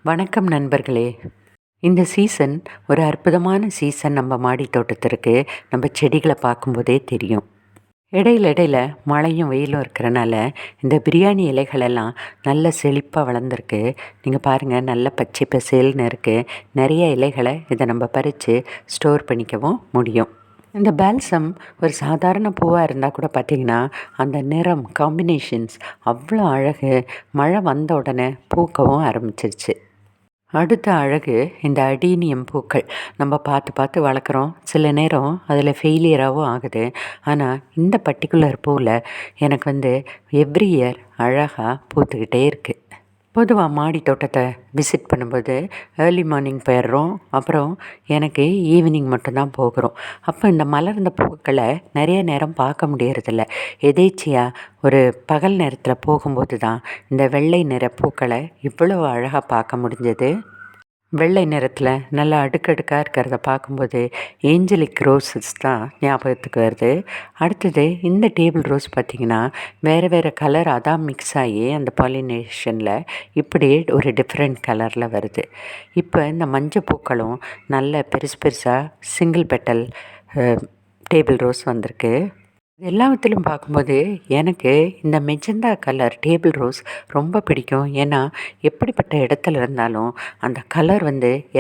வணக்கம் நண்பர்களே. இந்த சீசன் ஒரு அற்புதமான சீசன். நம்ம மாடி தோட்டத்திற்கு நம்ம செடிகளை பார்க்கும்போதே தெரியும். இடையில இடையில மழையும் வெயிலும் இருக்கிறனால இந்த பிரியாணி இலைகளெல்லாம் நல்ல செழிப்பாக வளர்ந்துருக்கு. நீங்கள் பாருங்கள், நல்ல பச்சை பசேல்னு இருக்குது. நிறைய இலைகளை இதை நம்ம பறித்து ஸ்டோர் பண்ணிக்கவும் முடியும். இந்த பால்சம் ஒரு சாதாரண பூவாக இருந்தால் கூட பார்த்திங்கன்னா அந்த நிறம் காம்பினேஷன்ஸ் அவ்வளோ அழகு. மழை வந்த உடனே பூக்கவும் ஆரம்பிச்சிருச்சு. அடுத்த அழகு இந்த அடீனியம் பூக்கள். நம்ம பார்த்து பார்த்து வளர்க்குறோம், சில நேரம் அதில் ஃபெயிலியராகவும் ஆகுது. ஆனால் இந்த பர்டிகுலர் பூவில் எனக்கு எவ்ரி இயர் அழகாக பூத்துக்கிட்டே இருக்குது. பொதுவாக மாடி தோட்டத்தை விசிட் பண்ணும்போது ஏர்லி மார்னிங் போயிடுறோம், அப்புறம் எனக்கு ஈவினிங் மட்டும்தான் போகிறோம். அப்போ இந்த மலர்ந்த பூக்களை நிறைய நேரம் பார்க்க முடியறதில்ல. எதேச்சியாக ஒரு பகல் நேரத்தில் போகும்போது தான் இந்த வெள்ளை நிற பூக்களை இவ்வளோ அழகாக பார்க்க முடிஞ்சது. வெள்ளை நிறத்தில் நல்லா அடுக்கடுக்காக இருக்கிறத பார்க்கும்போது ஏஞ்சலிக் ரோஸஸ் தான் ஞாபகத்துக்கு வருது. அடுத்தது இந்த டேபிள் ரோஸ் பார்த்திங்கன்னா வேறு வேறு கலர் அதான் மிக்ஸ் ஆகி அந்த பாலினேஷனில் இப்படி ஒரு டிஃப்ரெண்ட் கலரில் வருது. இப்போ இந்த மஞ்சள் பூக்களும் நல்ல பெருசு பெருசாக சிங்கிள் பெட்டல் டேபிள் ரோஸ் வந்திருக்கு. எல்லாத்திலும் பார்க்கும்போது எனக்கு இந்த மெஜந்தா கலர் டேபிள் ரோஸ் ரொம்ப பிடிக்கும். ஏன்னா எப்படிப்பட்ட இடத்துல இருந்தாலும் அந்த கலர்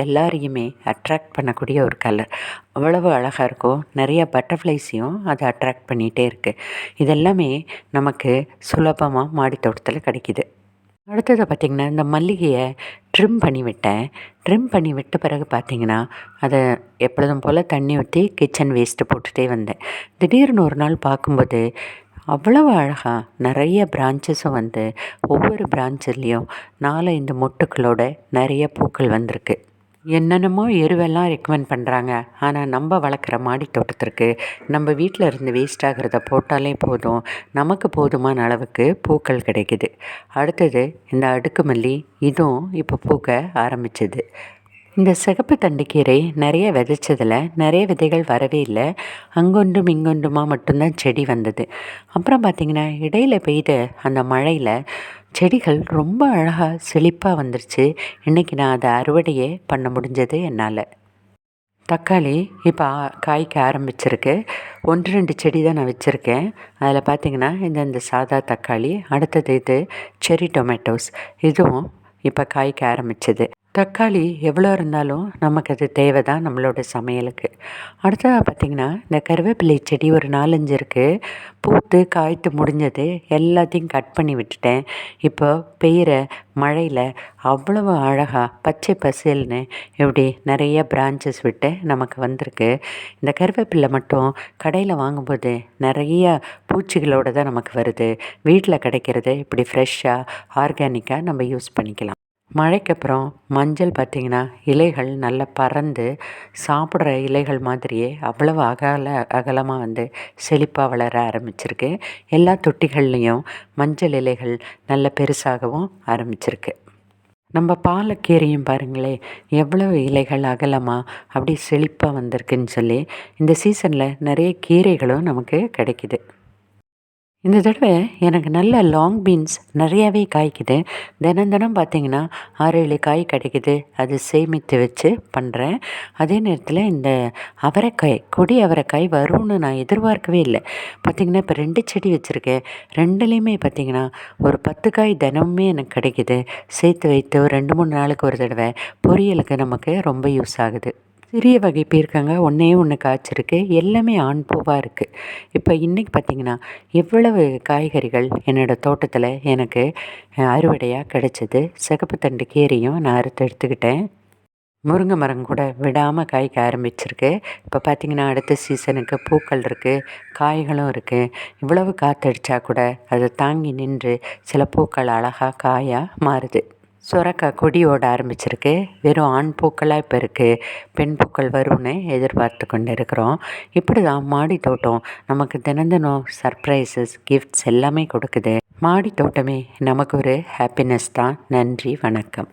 எல்லாரையுமே அட்ராக்ட் பண்ணக்கூடிய ஒரு கலர். அவ்வளவு அழகாக இருக்கும். நிறைய பட்டர்ஃப்ளைஸையும் அதை அட்ராக்ட் பண்ணிகிட்டே இருக்குது. இதெல்லாமே நமக்கு சுலபமாக மாடி தோட்டத்தில் கிடைக்கிது. அடுத்தது பார்த்திங்கன்னா இந்த மல்லிகையை ட்ரிம் பண்ணி விட்டேன். ட்ரிம் பண்ணி விட்ட பிறகு பார்த்திங்கன்னா அதை எப்பொழுதும் போல் தண்ணி ஊற்றி கிச்சன் வேஸ்ட்டு போட்டுகிட்டே வந்தேன். திடீர்னு ஒரு நாள் பார்க்கும்போது அவ்வளவு அழகாக நிறைய பிரான்ச்சஸும் ஒவ்வொரு பிரான்ச்சிலையும் 4-5 மொட்டுக்களோட நிறைய பூக்கள் வந்திருக்கு. என்னென்னமோ எருவெல்லாம் ரெக்கமெண்ட் பண்ணுறாங்க. ஆனால் நம்ம வளர்க்குற மாடி தோட்டத்திற்கு நம்ம வீட்டில் இருந்து வேஸ்ட் ஆகிறத போட்டாலே போதும், நமக்கு போதுமான அளவுக்கு பூக்கள் கிடைக்குது. அடுத்தது இந்த அடுக்குமல்லி, இதுவும் இப்போ பூக்க ஆரம்பிச்சிது. இந்த சிகப்பு தண்டுக்கீரை நிறைய விதைச்சதில் நிறைய விதைகள் வரவே இல்லை. அங்கொன்றும் இங்கொன்றுமா மட்டும்தான் செடி வந்தது. அப்புறம் பார்த்திங்கன்னா இடையில் பெய்த அந்த மழையில் செடிகள் ரொம்ப அழகாக செழிப்பாக வந்துருச்சு. இன்றைக்கி நான் அதை அறுவடையே பண்ண முடிஞ்சது என்னால். தக்காளி இப்போ காய்க்க ஆரம்பிச்சிருக்கு. 1-2 செடி தான் நான் வச்சுருக்கேன். அதில் பார்த்திங்கன்னா இந்த சாதா தக்காளி, அடுத்தது இது செரி டொமேட்டோஸ், இதுவும் இப்போ காய்க்க ஆரம்பிச்சிது. தக்காளி எவ்வளோ இருந்தாலும் நமக்கு அது தேவை தான் நம்மளோட சமையலுக்கு. அடுத்ததாக பார்த்திங்கன்னா இந்த கருவேப்பிலை செடி ஒரு 4-5 இருக்குது. பூத்து காய்த்து முடிஞ்சது. எல்லாத்தையும் கட் பண்ணி விட்டுட்டேன். இப்போ பெய்கிற மழையில் அவ்வளவு அழகாக பச்சை பசேல்னு இப்படி நிறைய பிரான்ச்சஸ் விட்டு நமக்கு வந்திருக்கு. இந்த கருவேப்பிலை மட்டும் கடையில் வாங்கும்போது நிறைய பூச்சிகளோடு தான் நமக்கு வருது. வீட்டில் கிடைக்கிறது இப்படி ஃப்ரெஷ்ஷாக ஆர்கானிக்காக நம்ம யூஸ் பண்ணிக்கலாம். மழைக்கப்புறம் மஞ்சள் பார்த்திங்கன்னா இலைகள் நல்லா பறந்து சாப்பிட்ற இலைகள் மாதிரியே அவ்வளவு அகலமாக செழிப்பாக வளர ஆரம்பிச்சிருக்கு. எல்லா தொட்டிகள்லேயும் மஞ்சள் இலைகள் நல்ல பெருசாகவும் ஆரம்பிச்சிருக்கு. நம்ம பாலக்கீரையும் பாருங்களேன், எவ்வளவு இலைகள் அகலமாக அப்படி செழிப்பாக வந்திருக்குன்னு சொல்லி இந்த சீசனில் நிறைய கீரைகளும் நமக்கு கிடைக்கிது. இந்த தடவை எனக்கு நல்ல லாங் பீன்ஸ் நிறையாவே காய்க்குது. தினம் பார்த்திங்கன்னா 6-7 காய் கிடைக்குது. அது சேமித்து வச்சு பண்ணுறேன். அதே நேரத்தில் இந்த அவரைக்காய், கொடி அவரைக்காய் வரும்னு நான் எதிர்பார்க்கவே இல்லை. பார்த்திங்கன்னா இப்போ 2 செடி வச்சுருக்கேன். 2லேயுமே பார்த்திங்கன்னா ஒரு 10 காய் தினமுமே எனக்கு கிடைக்கிது. சேர்த்து வைத்து ஒரு 2-3 நாளுக்கு ஒரு தடவை பொரியலுக்கு நமக்கு ரொம்ப யூஸ் ஆகுது. சிறிய வகை பீர்க்கங்க ஒன்று காய்ச்சிருக்கு. எல்லாமே ஆண் பூவாக இருக்குது. இப்போ இன்றைக்கி பார்த்திங்கன்னா எவ்வளவு காய்கறிகள் என்னோடய தோட்டத்தில் எனக்கு அறுவடையாக கிடைச்சது. சிகப்பு தண்டு கீரையும் நான் அறுத்து எடுத்துக்கிட்டேன். முருங்கை மரம் கூட விடாமல் காய்க்க ஆரம்பிச்சிருக்கு. இப்போ பார்த்திங்கன்னா அடுத்த சீசனுக்கு பூக்கள் இருக்குது, காய்களும் இருக்குது. இவ்வளவு காற்றடிச்சா கூட அதை தாங்கி நின்று சில பூக்கள் அழகாக காயாக மாறுது. சுரக்காய் கொடி ஓட ஆரம்பிச்சிருக்கு. வெறும் ஆண் பூக்களாக இப்போ இருக்குது. பெண் பூக்கள் வரும்னு எதிர்பார்த்து கொண்டு இருக்கிறோம். இப்படி தான் மாடி தோட்டம் நமக்கு தினம் சர்ப்ரைசஸ், கிஃப்ட்ஸ் எல்லாமே கொடுக்குது. மாடி தோட்டமே நமக்கு ஒரு ஹாப்பினஸ் தான். நன்றி, வணக்கம்.